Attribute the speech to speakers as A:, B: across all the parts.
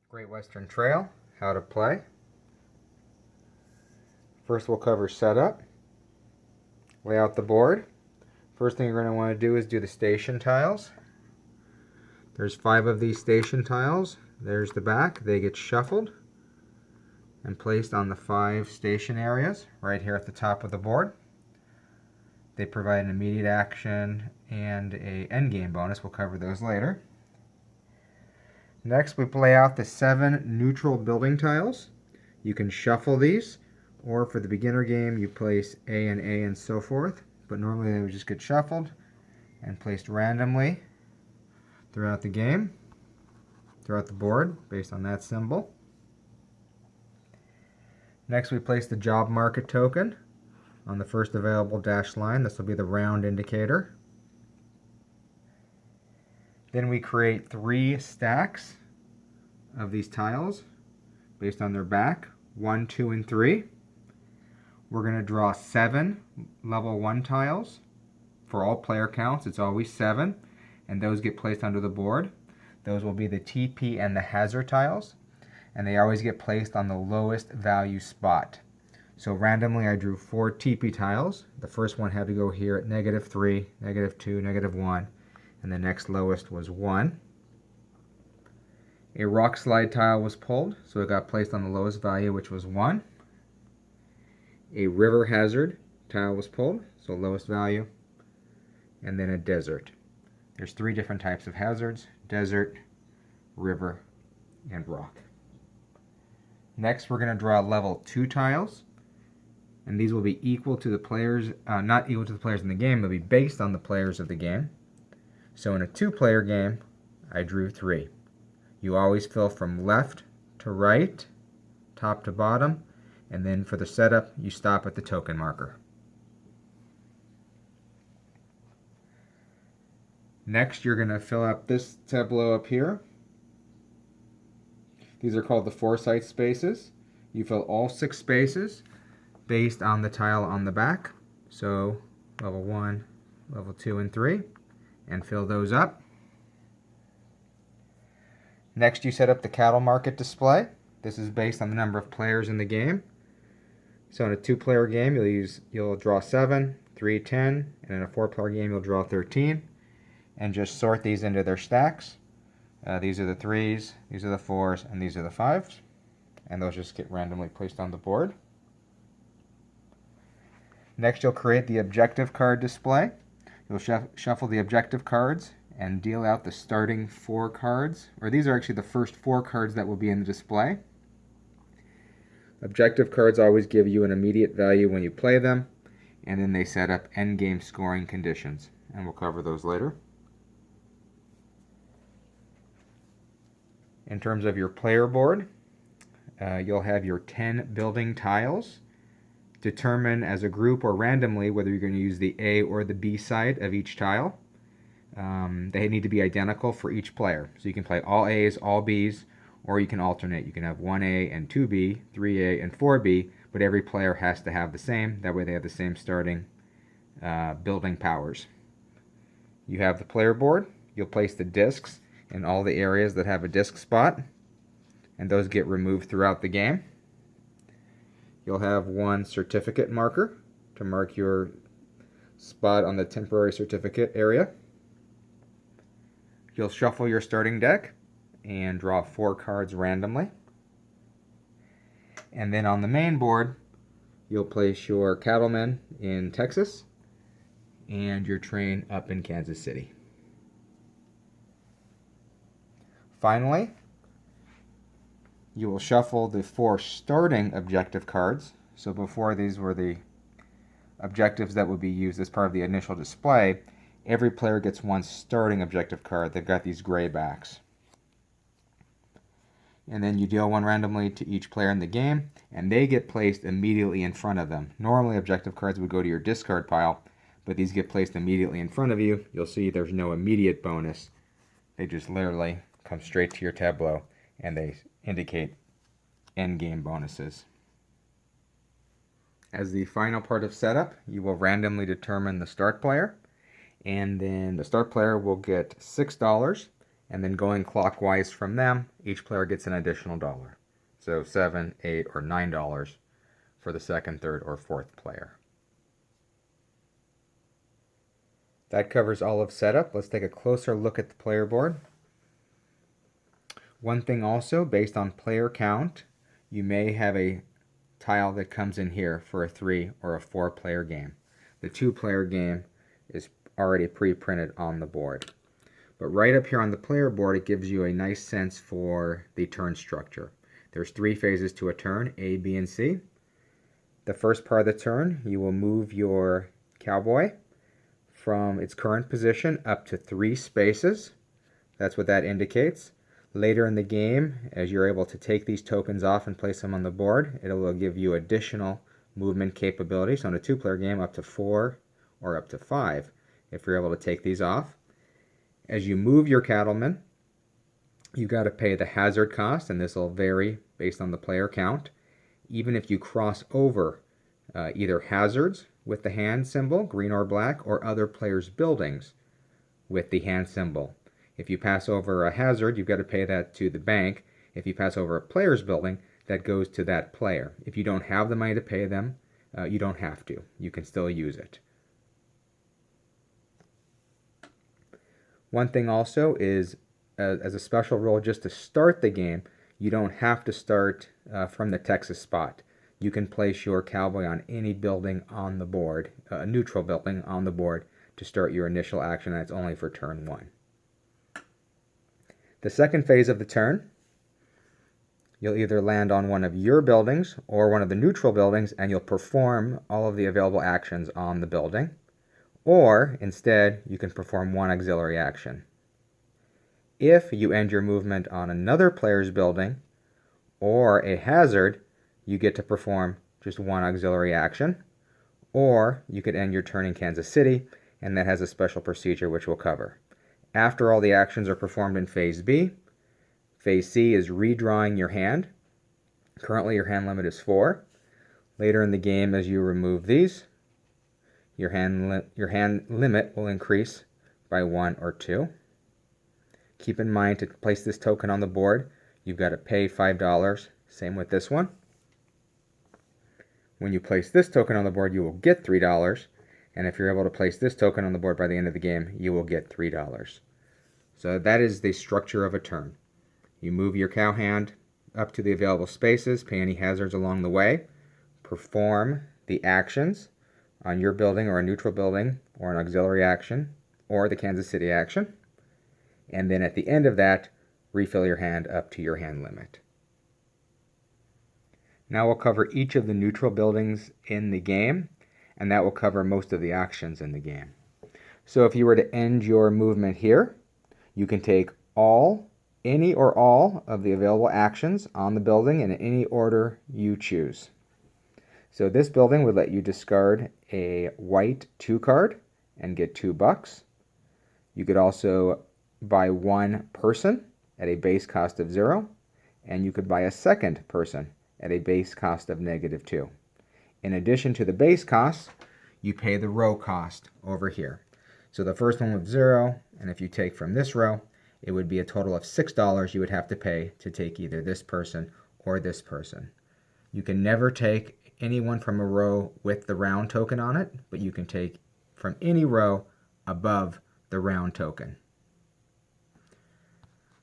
A: Great Western Trail, how to play. First we'll cover setup, lay out the board. First thing you're going to want to do is do the station tiles. There's 5 of these station tiles. There's the back. They get shuffled and placed on the 5 station areas right here at the top of the board. They provide an immediate action and a endgame bonus. We'll cover those later. Next, we lay out the 7 neutral building tiles. You can shuffle these, or for the beginner game, you place A and so forth. But normally they would just get shuffled and placed randomly throughout the game, throughout the board, based on that symbol. Next, we place the job market token on the first available dashed line. This will be the round indicator. Then we create 3 stacks of these tiles based on their back, 1, 2, and 3. We're going to draw 7 level 1 tiles. For all player counts, it's always 7, and those get placed under the board. Those will be the TP and the hazard tiles, and they always get placed on the lowest value spot. So randomly I drew 4 TP tiles. The first one had to go here at -3, -2, -1, and the next lowest was 1. A rock slide tile was pulled, so it got placed on the lowest value, which was 1. A river hazard tile was pulled, so lowest value, and then a desert. There's 3 different types of hazards: desert, river, and rock. Next, we're going to draw level 2 tiles, and these will be equal to the players, not equal to the players in the game, they'll be based on the players of the game. So in a 2-player game, I drew 3. You always fill from left to right, top to bottom, and then for the setup, you stop at the token marker. Next, you're going to fill up this tableau up here. These are called the foresight spaces. You fill all 6 spaces based on the tile on the back. So level 1, level 2, and 3, and fill those up. Next, you set up the cattle market display. This is based on the number of players in the game. So in a 2-player game, you'll draw 7, 3, 10, and in a 4-player game, you'll draw 13, and just sort these into their stacks. These are the 3s, these are the 4s, and these are the 5s, and those just get randomly placed on the board. Next, you'll create the objective card display. You'll shuffle the objective cards and deal out the starting 4 cards, or these are actually the first 4 cards that will be in the display. Objective cards always give you an immediate value when you play them, and then they set up endgame scoring conditions, and we'll cover those later. In terms of your player board, you'll have your 10 building tiles. Determine as a group or randomly whether you're going to use the A or the B side of each tile. They need to be identical for each player. So you can play all A's, all B's, or you can alternate. You can have 1A and 2B, 3A and 4B, but every player has to have the same. That way they have the same starting building powers. You have the player board. You'll place the discs in all the areas that have a disc spot, and those get removed throughout the game. You'll have 1 certificate marker to mark your spot on the temporary certificate area. You'll shuffle your starting deck and draw 4 cards randomly. And then on the main board, you'll place your cattlemen in Texas and your train up in Kansas City. Finally, you will shuffle the 4 starting objective cards. So before, these were the objectives that would be used as part of the initial display. Every player gets 1 starting objective card. They've got these gray backs. And then you deal 1 randomly to each player in the game, and they get placed immediately in front of them. Normally, objective cards would go to your discard pile, but these get placed immediately in front of you. You'll see there's no immediate bonus. They just literally come straight to your tableau, and they indicate endgame bonuses. As the final part of setup, you will randomly determine the start player, and then the start player will get $6 And then going clockwise from them, each player gets an additional dollar. So $7, $8, or $9 for the second, third, or fourth player. That covers all of setup. Let's take a closer look at the player board. One thing also, based on player count, you may have a tile that comes in here for a 3 or a 4 player game. The 2-player game is already pre-printed on the board. But right up here on the player board, it gives you a nice sense for the turn structure. There's 3 phases to a turn, A, B, and C. The first part of the turn, you will move your cowboy from its current position up to 3 spaces. That's what that indicates. Later in the game, as you're able to take these tokens off and place them on the board, it will give you additional movement capability. So in a 2-player game, up to 4 or up to 5 if you're able to take these off. As you move your cattlemen, you got to pay the hazard cost, and this will vary based on the player count. Even if you cross over either hazards with the hand symbol, green or black, or other players' buildings with the hand symbol. If you pass over a hazard, you've got to pay that to the bank. If you pass over a player's building, that goes to that player. If you don't have the money to pay them, you don't have to. You can still use it. One thing also is, as a special rule, just to start the game, you don't have to start from the Texas spot. You can place your cowboy on any building on the board, a neutral building on the board, to start your initial action, and it's only for turn 1. The second phase of the turn, you'll either land on one of your buildings or one of the neutral buildings, and you'll perform all of the available actions on the building. Or, instead, you can perform one auxiliary action. If you end your movement on another player's building or a hazard, you get to perform just one auxiliary action. Or you could end your turn in Kansas City, and that has a special procedure which we'll cover. After all the actions are performed in Phase B, Phase C is redrawing your hand. Currently your hand limit is 4. Later in the game, as you remove these, your hand limit will increase by 1 or 2. Keep in mind, to place this token on the board, you've got to pay $5. Same with this one. When you place this token on the board, you will get $3. And if you're able to place this token on the board by the end of the game, you will get $3. So that is the structure of a turn. You move your cow hand up to the available spaces, pay any hazards along the way, perform the actions on your building or a neutral building or an auxiliary action or the Kansas City action, and then at the end of that, refill your hand up to your hand limit. Now we'll cover each of the neutral buildings in the game, and that will cover most of the actions in the game. So if you were to end your movement here, you can take any or all of the available actions on the building in any order you choose. So this building would let you discard a white 2 card and get $2. You could also buy 1 person at a base cost of 0, and you could buy a second person at a base cost of -2. In addition to the base cost, you pay the row cost over here. So the first one was 0, and if you take from this row, it would be a total of $6 you would have to pay to take either this person or this person. You can never take anyone from a row with the round token on it, but you can take from any row above the round token.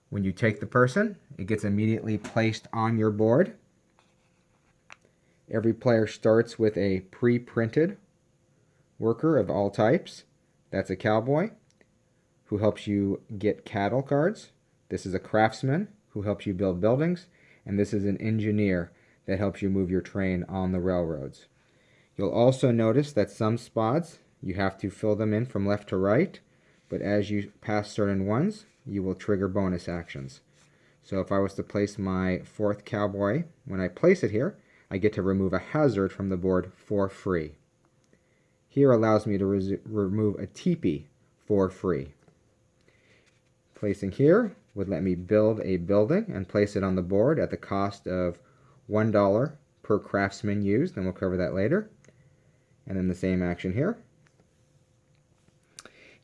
A: When you take the person, it gets immediately placed on your board. Every player starts with a pre-printed worker of all types. That's a cowboy, who helps you get cattle cards. This is a craftsman, who helps you build buildings. And this is an engineer that helps you move your train on the railroads. You'll also notice that some spots, you have to fill them in from left to right, but as you pass certain ones, you will trigger bonus actions. So if I was to place my 4th cowboy, when I place it here, I get to remove a hazard from the board for free. Here allows me to remove a teepee for free. Placing here would let me build a building and place it on the board at the cost of $1 per craftsman used, and we'll cover that later. And then the same action here.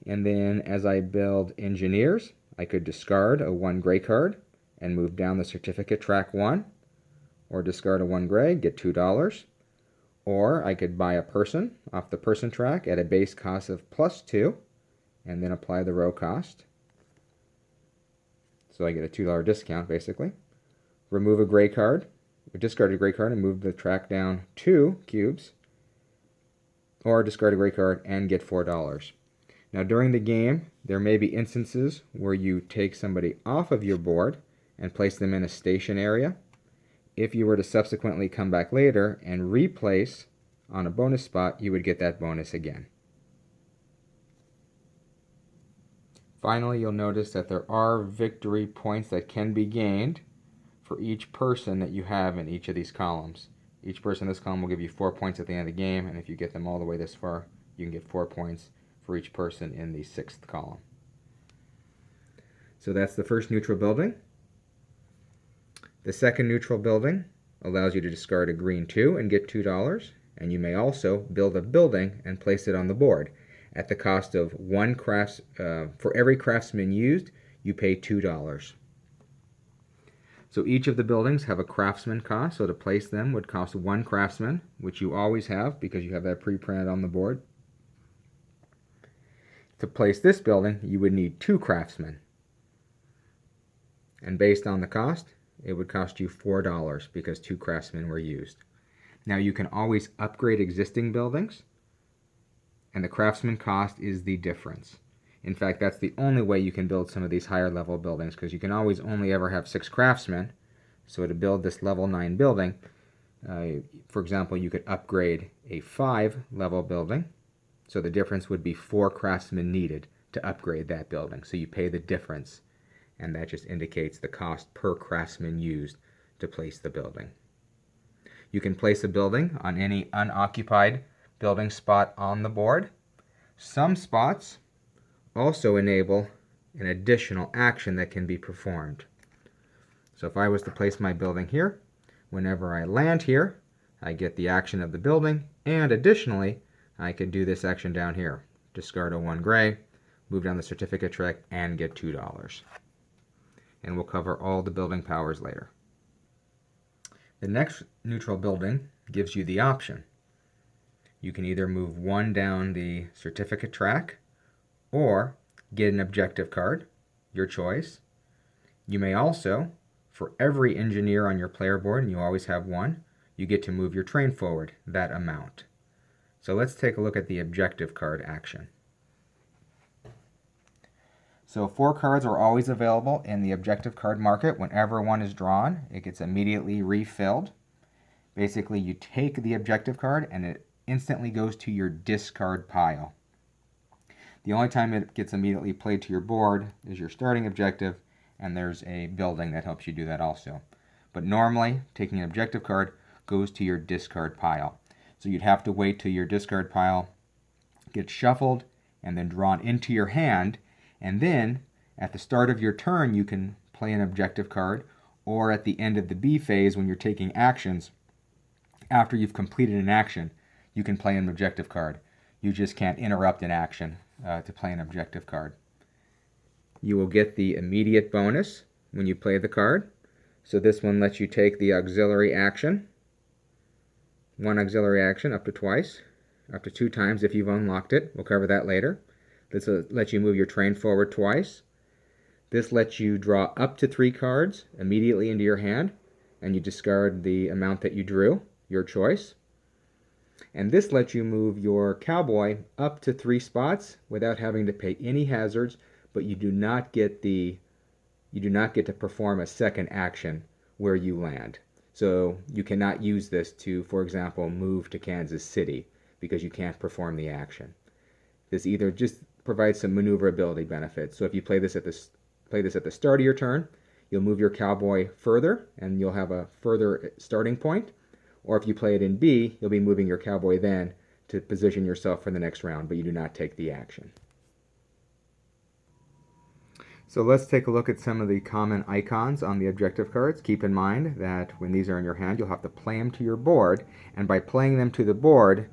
A: And then as I build engineers, I could discard a 1 gray card and move down the certificate track 1, or discard a 1 gray, get $2. Or I could buy a person off the person track at a base cost of +2, and then apply the row cost. So I get a $2 discount, basically. Remove a gray card, discard a gray card and move the track down 2 cubes. Or discard a gray card and get $4. Now during the game, there may be instances where you take somebody off of your board and place them in a station area. If you were to subsequently come back later and replace on a bonus spot, you would get that bonus again. Finally, you'll notice that there are victory points that can be gained for each person that you have in each of these columns. Each person in this column will give you 4 points at the end of the game, and if you get them all the way this far, you can get 4 points for each person in the 6th column. So that's the first neutral building. The second neutral building allows you to discard a green 2 and get $2, and you may also build a building and place it on the board. At the cost of for every craftsman used, you pay $2. So each of the buildings have a craftsman cost, so to place them would cost 1 craftsman, which you always have because you have that pre-printed on the board. To place this building, you would need 2 craftsmen. And based on the cost, it would cost you $4 because 2 craftsmen were used. Now you can always upgrade existing buildings, and the craftsman cost is the difference. In fact, that's the only way you can build some of these higher level buildings, because you can always only ever have 6 craftsmen. So to build this level 9 building, for example, you could upgrade a 5 level building. So the difference would be 4 craftsmen needed to upgrade that building. So you pay the difference, and that just indicates the cost per craftsman used to place the building. You can place a building on any unoccupied building spot on the board. Some spots also enable an additional action that can be performed. So if I was to place my building here, whenever I land here, I get the action of the building, and additionally, I could do this action down here. Discard a 1 gray, move down the certificate track, and get $2. And we'll cover all the building powers later. The next neutral building gives you the option. You can either move 1 down the certificate track or get an objective card, your choice. You may also, for every engineer on your player board, and you always have 1, you get to move your train forward that amount. So let's take a look at the objective card action. So 4 cards are always available in the objective card market. Whenever one is drawn, it gets immediately refilled. Basically, you take the objective card and it instantly goes to your discard pile. The only time it gets immediately played to your board is your starting objective, and there's a building that helps you do that also. But normally, taking an objective card goes to your discard pile. So you'd have to wait till your discard pile gets shuffled and then drawn into your hand, and then at the start of your turn you can play an objective card, or at the end of the B phase when you're taking actions, after you've completed an action, you can play an objective card. You just can't interrupt an action to play an objective card. You will get the immediate bonus when you play the card. So this one lets you take the auxiliary action. 1 auxiliary action up to twice, up to 2 times if you've unlocked it. We'll cover that later. This lets you move your train forward twice. This lets you draw up to 3 cards immediately into your hand, and you discard the amount that you drew, your choice. And this lets you move your cowboy up to 3 spots without having to pay any hazards, but you do not get to perform a second action where you land. So you cannot use this to, for example, move to Kansas City because you can't perform the action. This either just provides some maneuverability benefits. So if you play this at the start of your turn, you'll move your cowboy further and you'll have a further starting point. Or if you play it in B, you'll be moving your cowboy then to position yourself for the next round, but you do not take the action. So let's take a look at some of the common icons on the objective cards. Keep in mind that when these are in your hand, you'll have to play them to your board, and by playing them to the board,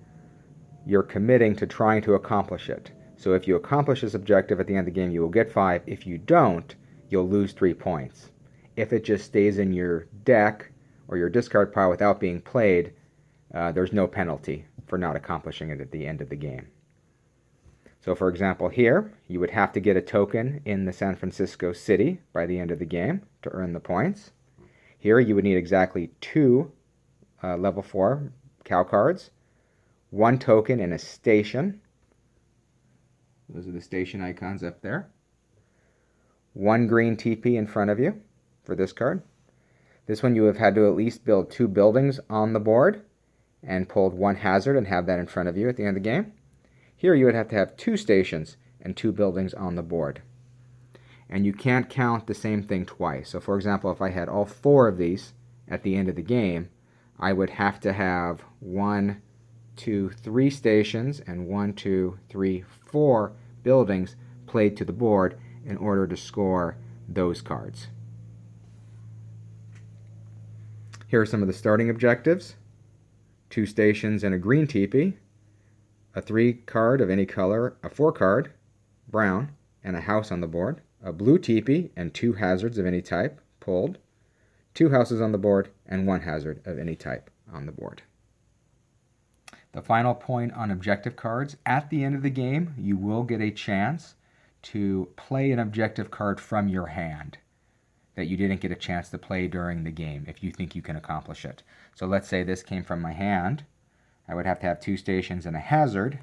A: you're committing to trying to accomplish it. So if you accomplish this objective at the end of the game, you will get 5. If you don't, you'll lose 3 points. If it just stays in your deck or your discard pile without being played, there's no penalty for not accomplishing it at the end of the game. So for example here, you would have to get a token in the San Francisco City by the end of the game to earn the points. Here you would need exactly 2 level 4 cow cards, 1 token in a station. Those are the station icons up there. 1 green teepee in front of you for this card. This one you have had to at least build 2 buildings on the board and pulled 1 hazard and have that in front of you at the end of the game. Here you would have to have 2 stations and 2 buildings on the board. And you can't count the same thing twice. So for example, if I had all 4 of these at the end of the game, I would have to have 1, 2, 3 stations and 1, 2, 3, 4 buildings played to the board in order to score those cards. Here are some of the starting objectives. 2 stations and a green teepee, a 3 card of any color, a 4 card, brown, and a house on the board, a blue teepee and 2 hazards of any type pulled, 2 houses on the board, and 1 hazard of any type on the board. The final point on objective cards, at the end of the game, you will get a chance to play an objective card from your hand that you didn't get a chance to play during the game if you think you can accomplish it. So let's say this came from my hand. I would have to have 2 stations and a hazard.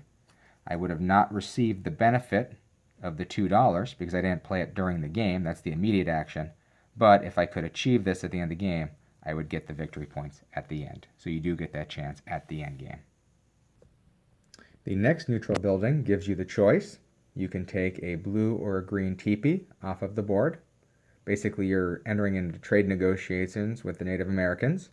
A: I would have not received the benefit of the $2 because I didn't play it during the game. That's the immediate action. But if I could achieve this at the end of the game, I would get the victory points at the end. So you do get that chance at the end game. The next neutral building gives you the choice. You can take a blue or a green teepee off of the board. Basically, you're entering into trade negotiations with the Native Americans.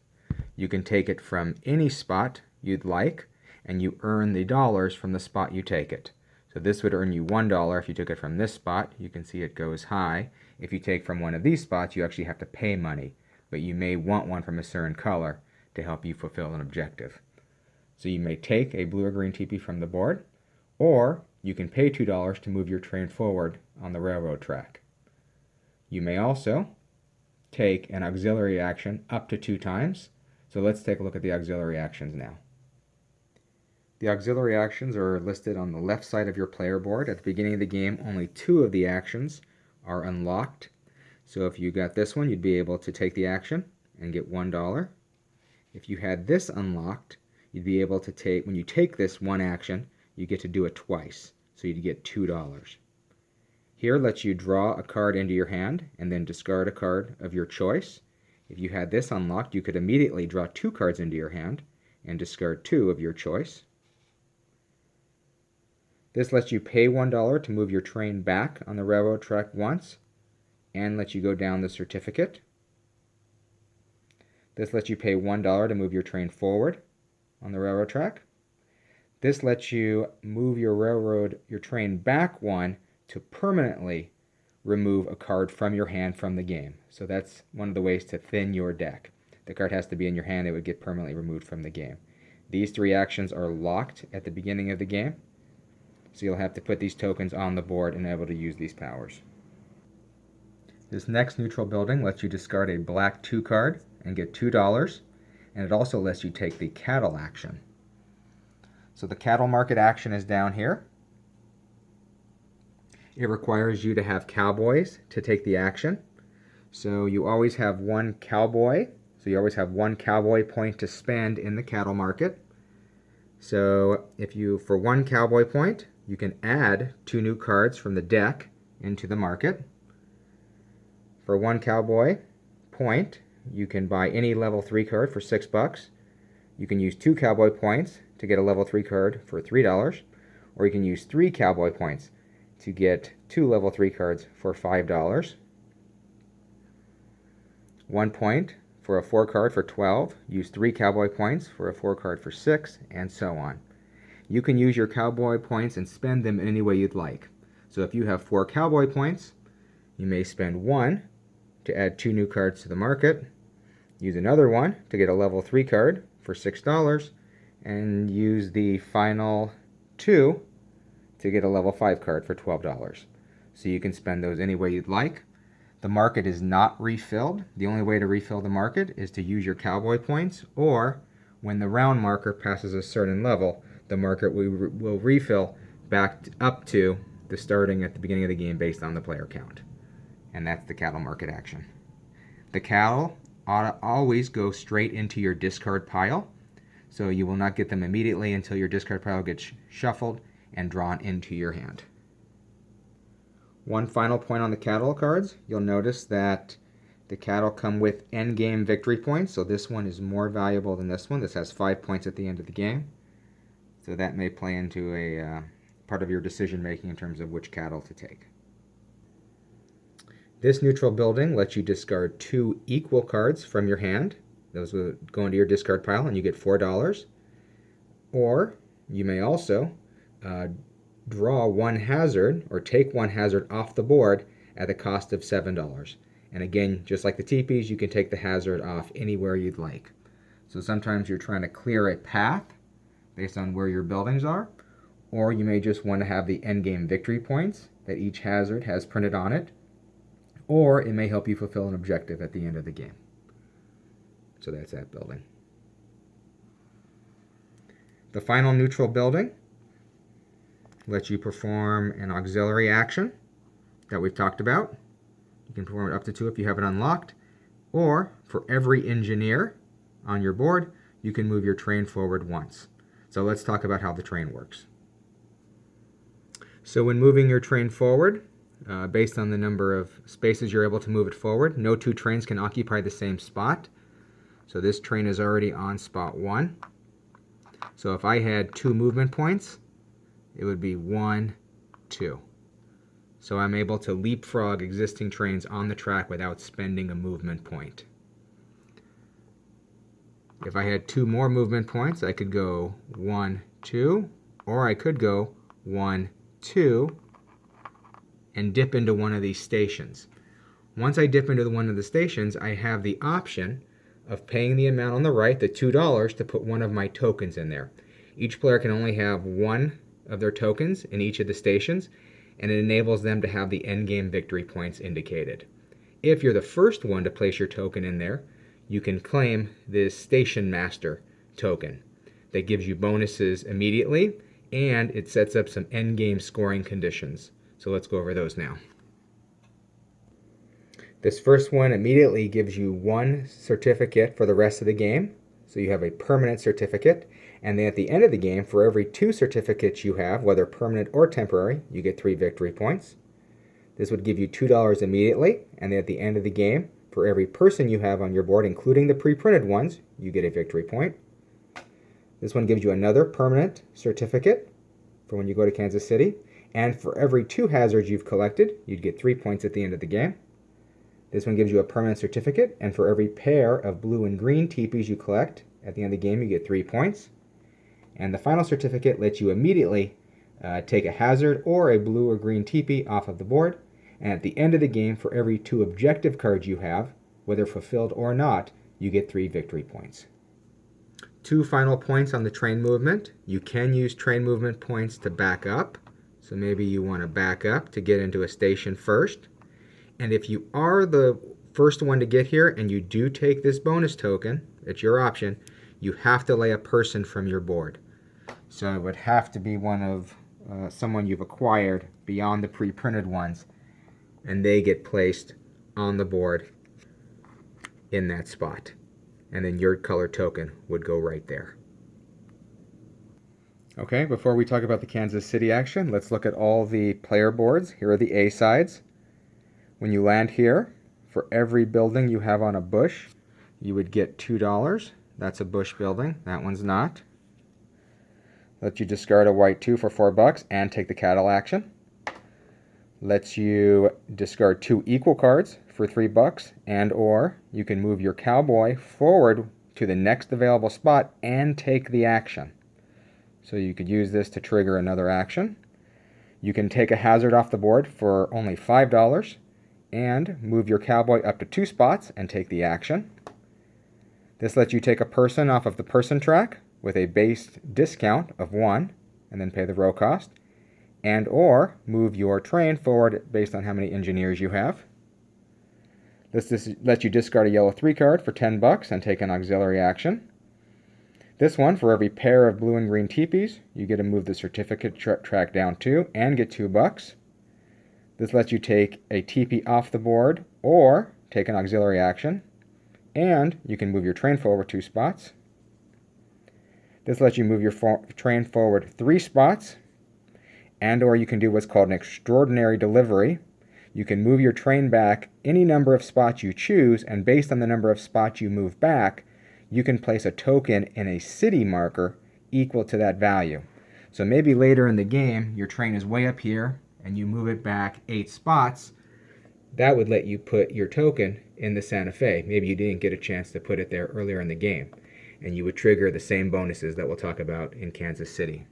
A: You can take it from any spot you'd like, and you earn the dollars from the spot you take it. So this would earn you $1 if you took it from this spot. You can see it goes high. If you take from one of these spots, you actually have to pay money, but you may want one from a certain color to help you fulfill an objective. So you may take a blue or green teepee from the board, or you can pay $2 to move your train forward on the railroad track. You may also take an auxiliary action up to 2 times. So let's take a look at the auxiliary actions now. The auxiliary actions are listed on the left side of your player board. At the beginning of the game, only 2 of the actions are unlocked. So if you got this one, you'd be able to take the action and get $1. If you had this unlocked, you'd be able to take, when you take this one action, you get to do it twice. So you'd get $2. Here lets you draw a card into your hand and then discard a card of your choice. If you had this unlocked, you could immediately draw 2 cards into your hand and discard 2 of your choice. This lets you pay $1 to move your train back on the railroad track once and lets you go down the certificate. This lets you pay $1 to move your train forward on the railroad track. This lets you move your train back 1 to permanently remove a card from your hand from the game. So that's one of the ways to thin your deck. The card has to be in your hand, it would get permanently removed from the game. These 3 actions are locked at the beginning of the game, so you'll have to put these tokens on the board and be able to use these powers. This next neutral building lets you discard a black 2 card and get $2, and it also lets you take the cattle action. So the cattle market action is down here. It requires you to have cowboys to take the action. So you always have 1 cowboy. So you always have 1 cowboy point to spend in the cattle market. So if you, for 1 cowboy point, you can add 2 new cards from the deck into the market. For 1 cowboy point, you can buy any level 3 card for $6. You can use 2 cowboy points to get a level 3 card for $3. Or you can use 3 cowboy points to get 2 level 3 cards for $5. 1 point for a 4 card for $12. Use 3 cowboy points for a 4 card for $6, and so on. You can use your cowboy points and spend them in any way you'd like. So if you have 4 cowboy points, you may spend 1 to add 2 new cards to the market, use another 1 to get a level 3 card for $6, and use the final 2 to get a level 5 card for $12. So you can spend those any way you'd like. The market is not refilled. The only way to refill the market is to use your cowboy points, or when the round marker passes a certain level, the market will refill back up to the starting at the beginning of the game based on the player count. And that's the cattle market action. The cattle ought to always go straight into your discard pile, so you will not get them immediately until your discard pile gets shuffled and drawn into your hand. One final point on the cattle cards, you'll notice that the cattle come with endgame victory points, so this one is more valuable than this one. This has 5 points at the end of the game, so that may play into a part of your decision making in terms of which cattle to take. This neutral building lets you discard 2 equal cards from your hand. Those will go into your discard pile and you get $4. Or you may also draw 1 hazard or take 1 hazard off the board at the cost of $7. And again, just like the teepees, you can take the hazard off anywhere you'd like. So sometimes you're trying to clear a path based on where your buildings are, or you may just want to have the endgame victory points that each hazard has printed on it, or it may help you fulfill an objective at the end of the game. So that's that building. The final neutral building lets you perform an auxiliary action that we've talked about. You can perform it up to 2 if you have it unlocked, or for every engineer on your board, you can move your train forward once. So let's talk about how the train works. So when moving your train forward, based on the number of spaces you're able to move it forward, no 2 trains can occupy the same spot. So this train is already on spot 1. So if I had 2 movement points, it would be 1, 2. So I'm able to leapfrog existing trains on the track without spending a movement point. If I had 2 more movement points, I could go 1, 2, or I could go 1, 2, and dip into one of these stations. Once I dip into one of the stations, I have the option of paying the amount on the right, the $2, to put one of my tokens in there. Each player can only have 1 of their tokens in each of the stations, and it enables them to have the endgame victory points indicated. If you're the first one to place your token in there, you can claim this Station Master token that gives you bonuses immediately, and it sets up some endgame scoring conditions. So let's go over those now. This first one immediately gives you 1 certificate for the rest of the game. So you have a permanent certificate. And then at the end of the game, for every 2 certificates you have, whether permanent or temporary, you get 3 victory points. This would give you $2 immediately. And then at the end of the game, for every person you have on your board, including the pre-printed ones, you get a victory point. This one gives you another permanent certificate for when you go to Kansas City. And for every 2 hazards you've collected, you'd get 3 points at the end of the game. This one gives you a permanent certificate, and for every pair of blue and green teepees you collect, at the end of the game you get 3 points. And the final certificate lets you immediately take a hazard or a blue or green teepee off of the board. And at the end of the game, for every 2 objective cards you have, whether fulfilled or not, you get 3 victory points. 2 final points on the train movement. You can use train movement points to back up. So maybe you want to back up to get into a station first. And if you are the first one to get here and you do take this bonus token, it's your option, you have to lay a person from your board. So it would have to be one of someone you've acquired beyond the pre-printed ones, and they get placed on the board in that spot. And then your color token would go right there. Okay, before we talk about the Kansas City action, let's look at all the player boards. Here are the A sides. When you land here, for every building you have on a bush, you would get $2. That's a bush building. That one's not. Lets you discard a white 2 for $4 and take the cattle action. Lets you discard 2 equal cards for $3, and or you can move your cowboy forward to the next available spot and take the action. So you could use this to trigger another action. You can take a hazard off the board for only $5 and move your cowboy up to 2 spots and take the action. This lets you take a person off of the person track with a base discount of 1 and then pay the row cost. and or move your train forward based on how many engineers you have. This lets you discard a yellow 3 card for 10 bucks and take an auxiliary action. This one, for every pair of blue and green teepees, you get to move the certificate track down 2 and get 2 bucks. This lets you take a teepee off the board or take an auxiliary action, and you can move your train forward 2 spots. This lets you move your train forward 3 spots, and or you can do what's called an extraordinary delivery. You can move your train back any number of spots you choose, and based on the number of spots you move back, you can place a token in a city marker equal to that value. So maybe later in the game, your train is way up here, and you move it back 8 spots. That would let you put your token in the Santa Fe. Maybe you didn't get a chance to put it there earlier in the game, and you would trigger the same bonuses that we'll talk about in Kansas City.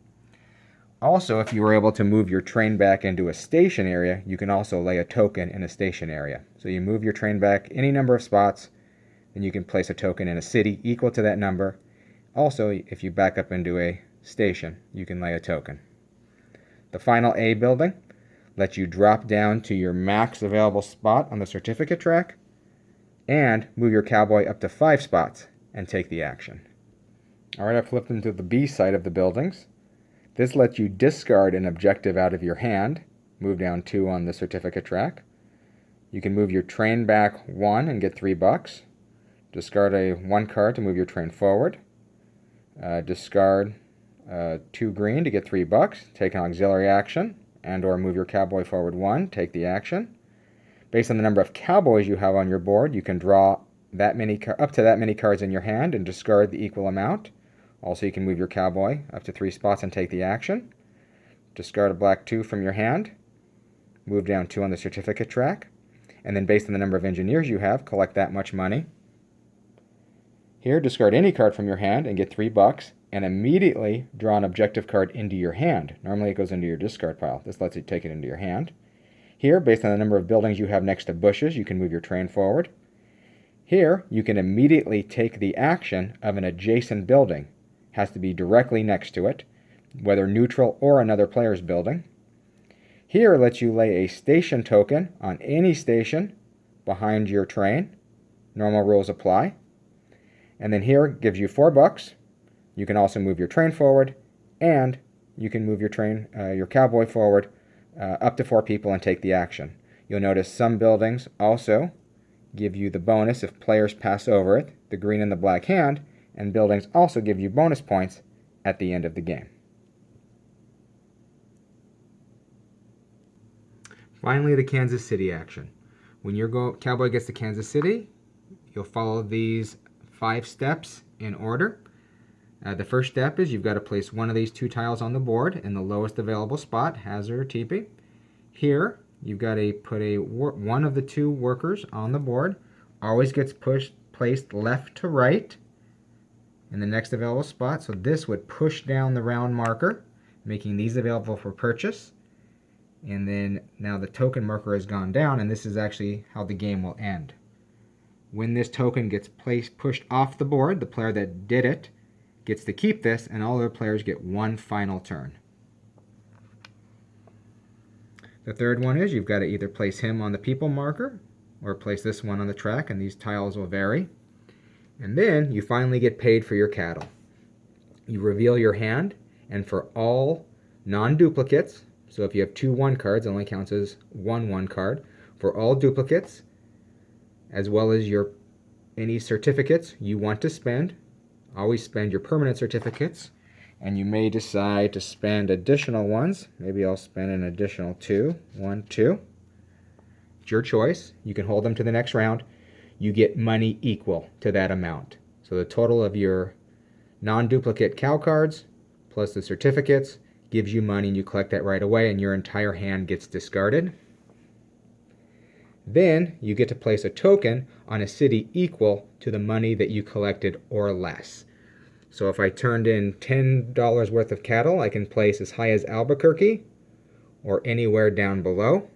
A: Also, if you were able to move your train back into a station area, you can also lay a token in a station area. So you move your train back any number of spots, then you can place a token in a city equal to that number. Also, if you back up into a station, you can lay a token. The final A building lets you drop down to your max available spot on the certificate track and move your cowboy up to 5 spots and take the action. Alright, I've flipped into the B side of the buildings. This lets you discard an objective out of your hand, move down 2 on the certificate track. You can move your train back 1 and get 3 bucks. Discard a 1 card to move your train forward. Discard 2 green to get 3 bucks. Take an auxiliary action and or move your cowboy forward 1. Take the action. Based on the number of cowboys you have on your board, you can draw up to that many cards in your hand and discard the equal amount. Also, you can move your cowboy up to 3 spots and take the action. Discard a black 2 from your hand. Move down 2 on the certificate track. And then based on the number of engineers you have, collect that much money. Here, discard any card from your hand and get 3 bucks, and immediately draw an objective card into your hand. Normally it goes into your discard pile. This lets you take it into your hand. Here, based on the number of buildings you have next to bushes, you can move your train forward. Here, you can immediately take the action of an adjacent building. It has to be directly next to it, whether neutral or another player's building. Here lets you lay a station token on any station behind your train. Normal rules apply. And then here gives you 4 bucks. You can also move your train forward, and you can move your cowboy forward up to 4 people and take the action. You'll notice some buildings also give you the bonus if players pass over it, the green and the black hand, and buildings also give you bonus points at the end of the game. Finally, the Kansas City action. When your cowboy gets to Kansas City, you'll follow these 5 steps in order. The first step is you've got to place one of these 2 tiles on the board in the lowest available spot, hazard or teepee. Here, you've got to put one of the 2 workers on the board. Always gets placed left to right in the next available spot. So this would push down the round marker, making these available for purchase. And then now the token marker has gone down, and this is actually how the game will end. When this token gets pushed off the board, the player that did it gets to keep this, and all other players get 1 final turn. The third one is you've got to either place him on the people marker or place this one on the track, and these tiles will vary. And then you finally get paid for your cattle. You reveal your hand, and for all non-duplicates, so if you have 2 1 cards, it only counts as 1 1 card. For all duplicates, as well as any certificates you want to spend, always spend your permanent certificates, and you may decide to spend additional ones. Maybe I'll spend an additional 2. 1, 2. It's your choice. You can hold them to the next round. You get money equal to that amount. So the total of your non-duplicate cow cards plus the certificates gives you money, and you collect that right away, and your entire hand gets discarded. Then you get to place a token on a city equal to the money that you collected or less. So if I turned in $10 worth of cattle, I can place as high as Albuquerque or anywhere down below.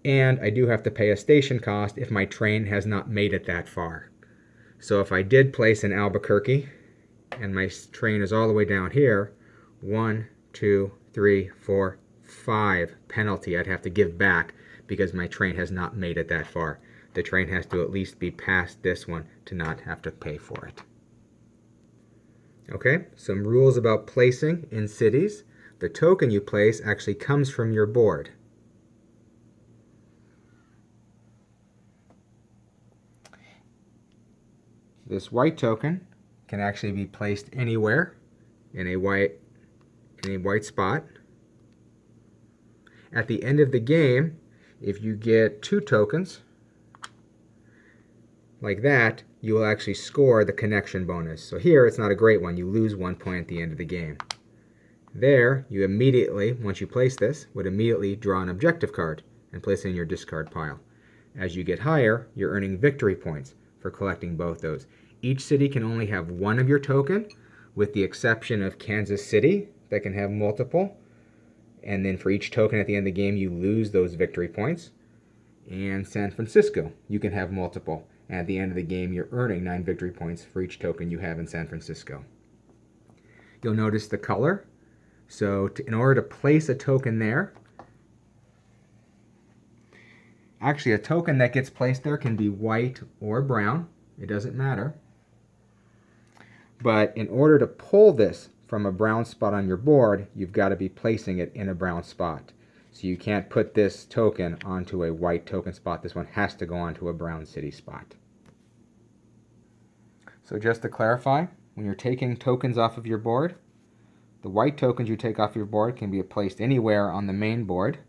A: And I do have to pay a station cost if my train has not made it that far. So if I did place in Albuquerque and my train is all the way down here, 1, 2, 3, 4, 5 penalty I'd have to give back because my train has not made it that far. The train has to at least be past this one to not have to pay for it. Okay, some rules about placing in cities. The token you place actually comes from your board. This white token can actually be placed anywhere in a white spot. At the end of the game, if you get 2 tokens like that, you will actually score the connection bonus. So here it's not a great one. You lose 1 point at the end of the game. There, you immediately, once you place this, would immediately draw an objective card and place it in your discard pile. As you get higher, you're earning victory points for collecting both those. Each city can only have 1 of your token, with the exception of Kansas City that can have multiple. And then for each token at the end of the game, you lose those victory points. And San Francisco, you can have multiple. And at the end of the game, you're earning 9 victory points for each token you have in San Francisco. You'll notice the color. So in order to place a token there, actually a token that gets placed there can be white or brown. It doesn't matter. But in order to pull this from a brown spot on your board, you've got to be placing it in a brown spot. So you can't put this token onto a white token spot. This one has to go onto a brown city spot. So just to clarify, when you're taking tokens off of your board, the white tokens you take off your board can be placed anywhere on the main board.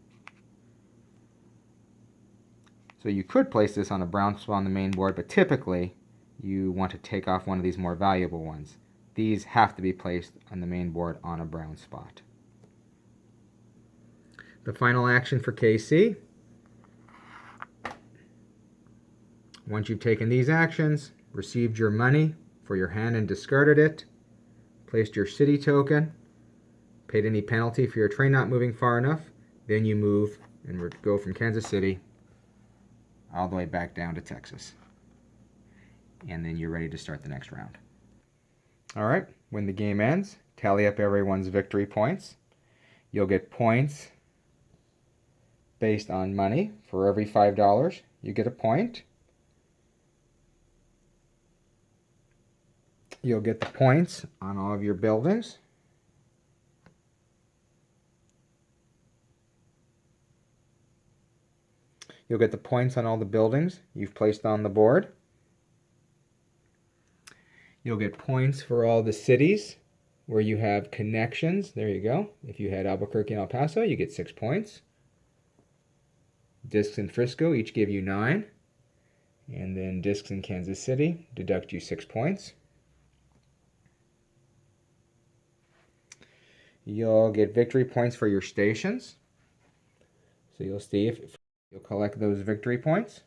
A: So you could place this on a brown spot on the main board, but typically you want to take off one of these more valuable ones. These have to be placed on the main board on a brown spot. The final action for KC. Once you've taken these actions, received your money for your hand and discarded it, placed your city token, paid any penalty for your train not moving far enough, then you move and go from Kansas City all the way back down to Texas. And then you're ready to start the next round. All right, when the game ends, tally up everyone's victory points. You'll get points based on money. For every $5, you get a point. You'll get the points on all of your buildings. You'll get the points on all the buildings you've placed on the board. You'll get points for all the cities where you have connections. There you go. If you had Albuquerque and El Paso, you get 6 points. Discs in Frisco each give you 9. And then discs in Kansas City deduct you 6 points. You'll get victory points for your stations. So you'll see if you'll collect those victory points.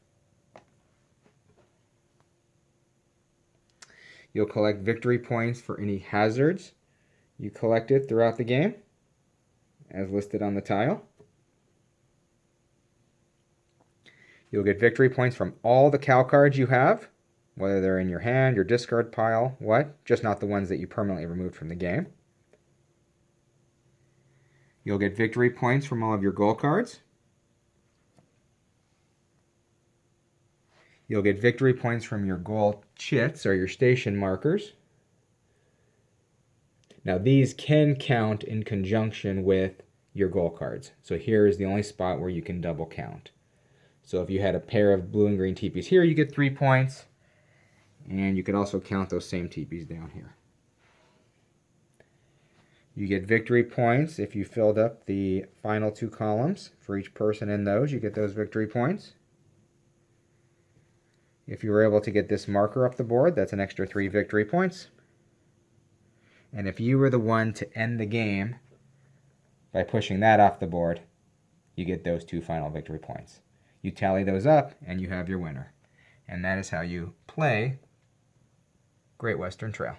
A: You'll collect victory points for any hazards you collected throughout the game, as listed on the tile. You'll get victory points from all the cow cards you have, whether they're in your hand, your discard pile, just not the ones that you permanently removed from the game. You'll get victory points from all of your goal cards. You'll get victory points from your goal chits, or your station markers. Now these can count in conjunction with your goal cards. So here is the only spot where you can double count. So if you had a pair of blue and green teepees here, you get 3 points. And you could also count those same teepees down here. You get victory points if you filled up the final 2 columns. For each person in those, you get those victory points. If you were able to get this marker up the board, that's an extra 3 victory points. And if you were the one to end the game by pushing that off the board, you get those 2 final victory points. You tally those up, and you have your winner. And that is how you play Great Western Trail.